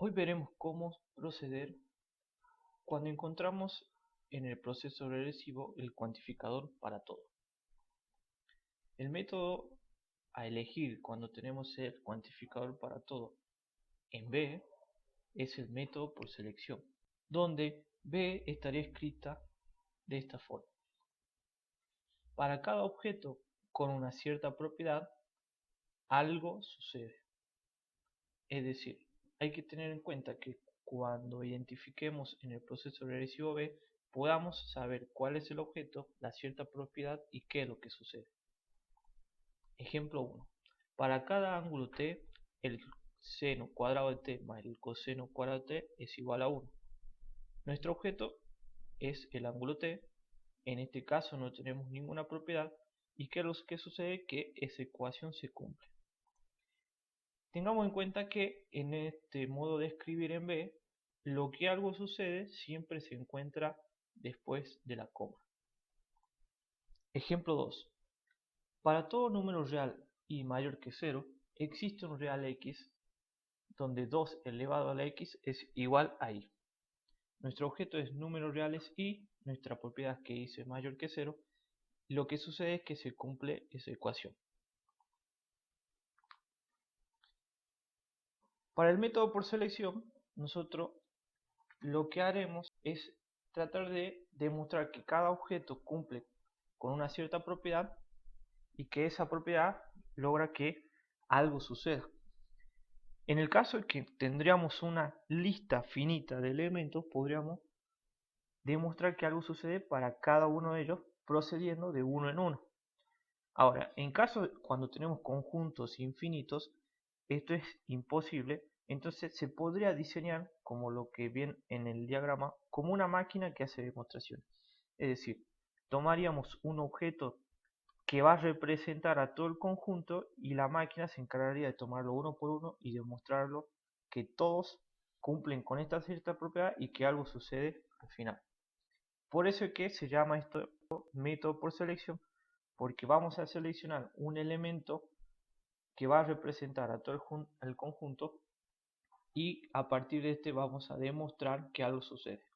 Hoy veremos cómo proceder cuando encontramos en el proceso regresivo el cuantificador para todo. El método a elegir cuando tenemos el cuantificador para todo en B es el método por selección, donde B estaría escrita de esta forma. Para cada objeto con una cierta propiedad, algo sucede. Es decir, hay que tener en cuenta que cuando identifiquemos en el proceso regresivo B, podamos saber cuál es el objeto, la cierta propiedad y qué es lo que sucede. Ejemplo 1. Para cada ángulo t, el seno cuadrado de t más el coseno cuadrado de t es igual a 1. Nuestro objeto es el ángulo t, en este caso no tenemos ninguna propiedad, y ¿qué es lo que sucede? Que esa ecuación se cumple. Tengamos en cuenta que en este modo de escribir en B, lo que algo sucede siempre se encuentra después de la coma. Ejemplo 2. Para todo número real y mayor que 0, existe un real x donde 2 elevado a la x es igual a y. Nuestro objeto es números reales y nuestra propiedad que y es mayor que 0. Lo que sucede es que se cumple esa ecuación. Para el método por selección, nosotros lo que haremos es tratar de demostrar que cada objeto cumple con una cierta propiedad y que esa propiedad logra que algo suceda. En el caso de que tendríamos una lista finita de elementos, podríamos demostrar que algo sucede para cada uno de ellos procediendo de uno en uno. Ahora, en caso de cuando tenemos conjuntos infinitos, esto es imposible. Entonces se podría diseñar, como lo que ven en el diagrama, como una máquina que hace demostraciones. Es decir, tomaríamos un objeto que va a representar a todo el conjunto y la máquina se encargaría de tomarlo uno por uno y demostrarlo que todos cumplen con esta cierta propiedad y que algo sucede al final. Por eso es que se llama esto método por selección, porque vamos a seleccionar un elemento que va a representar a todo el conjunto y a partir de este vamos a demostrar que algo sucede.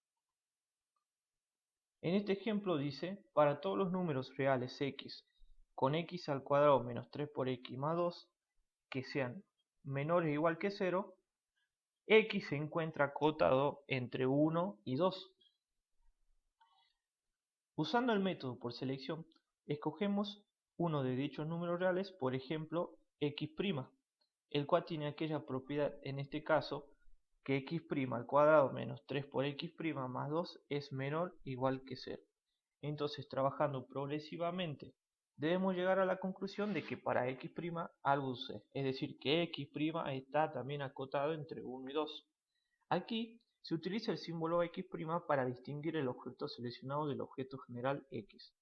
En este ejemplo dice, para todos los números reales x con x al cuadrado menos 3 por x más 2 que sean menores o igual que 0, x se encuentra acotado entre 1 y 2. Usando el método por selección, escogemos uno de dichos números reales, por ejemplo x', el cual tiene aquella propiedad en este caso que x' al cuadrado menos 3 por x' más 2 es menor o igual que 0. Entonces, trabajando progresivamente, debemos llegar a la conclusión de que para x' algo sucede, es decir, que x' está también acotado entre 1 y 2. Aquí se utiliza el símbolo x' para distinguir el objeto seleccionado del objeto general x.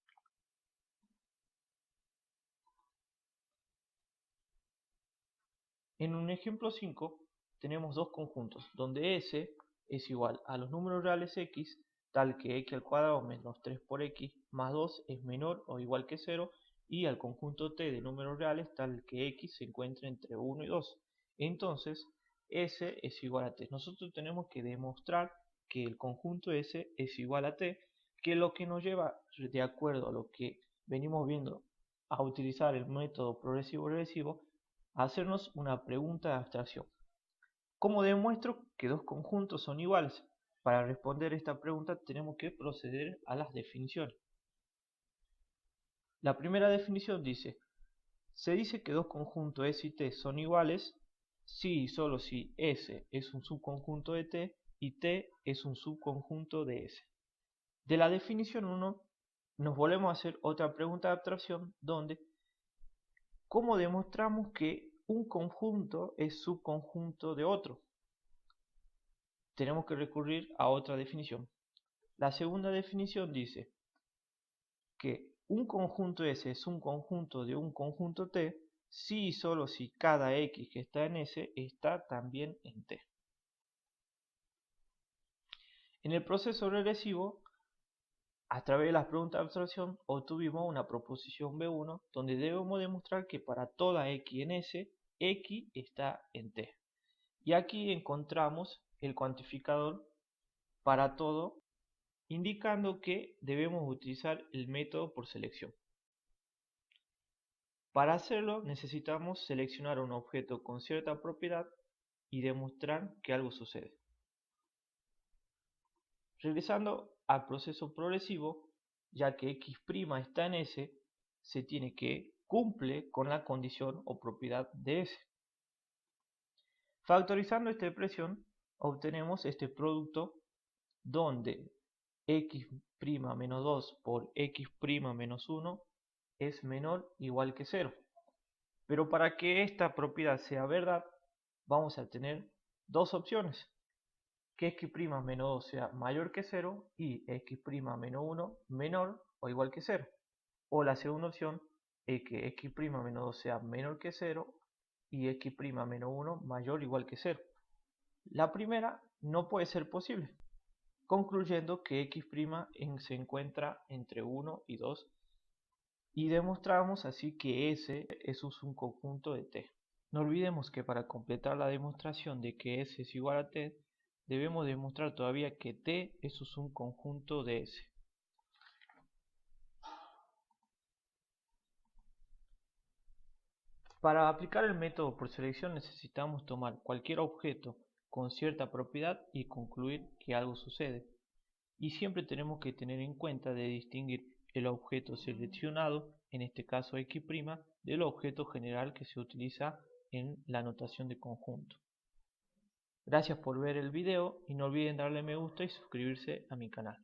En un ejemplo 5 tenemos dos conjuntos, donde S es igual a los números reales x, tal que x al cuadrado menos 3 por x más 2 es menor o igual que 0, y al conjunto T de números reales, tal que x se encuentra entre 1 y 2. Entonces, S es igual a T. Nosotros tenemos que demostrar que el conjunto S es igual a T, que lo que nos lleva, de acuerdo a lo que venimos viendo, a utilizar el método progresivo-regresivo, a hacernos una pregunta de abstracción. ¿Cómo demuestro que dos conjuntos son iguales? Para responder esta pregunta tenemos que proceder a las definiciones. La primera definición dice, se dice que dos conjuntos S y T son iguales si y solo si S es un subconjunto de T y T es un subconjunto de S. De la definición 1 nos volvemos a hacer otra pregunta de abstracción donde ¿cómo demostramos que un conjunto es subconjunto de otro? Tenemos que recurrir a otra definición. La segunda definición dice que un conjunto S es un conjunto de un conjunto T si y solo si cada X que está en S está también en T. En el proceso regresivo, a través de las preguntas de abstracción, obtuvimos una proposición B1 donde debemos demostrar que para toda X en S, X está en T. Y aquí encontramos el cuantificador para todo, indicando que debemos utilizar el método por selección. Para hacerlo necesitamos seleccionar un objeto con cierta propiedad y demostrar que algo sucede. Regresando al proceso progresivo, ya que x' está en S, se tiene que cumple con la condición o propiedad de S. Factorizando esta expresión, obtenemos este producto donde x' menos 2 por x' menos 1 es menor o igual que 0. Pero para que esta propiedad sea verdad, vamos a tener dos opciones: que x' menos 2 sea mayor que 0 y x' menos 1 menor o igual que 0. O la segunda opción es que x' menos 2 sea menor que 0 y x' menos 1 mayor o igual que 0. La primera no puede ser posible, concluyendo que x' se encuentra entre 1 y 2, y demostramos así que S es un conjunto de T. No olvidemos que para completar la demostración de que S es igual a T, debemos demostrar todavía que T es un conjunto de S. Para aplicar el método por selección necesitamos tomar cualquier objeto con cierta propiedad y concluir que algo sucede. Y siempre tenemos que tener en cuenta de distinguir el objeto seleccionado, en este caso x', del objeto general que se utiliza en la notación de conjunto. Gracias por ver el video y no olviden darle me gusta y suscribirse a mi canal.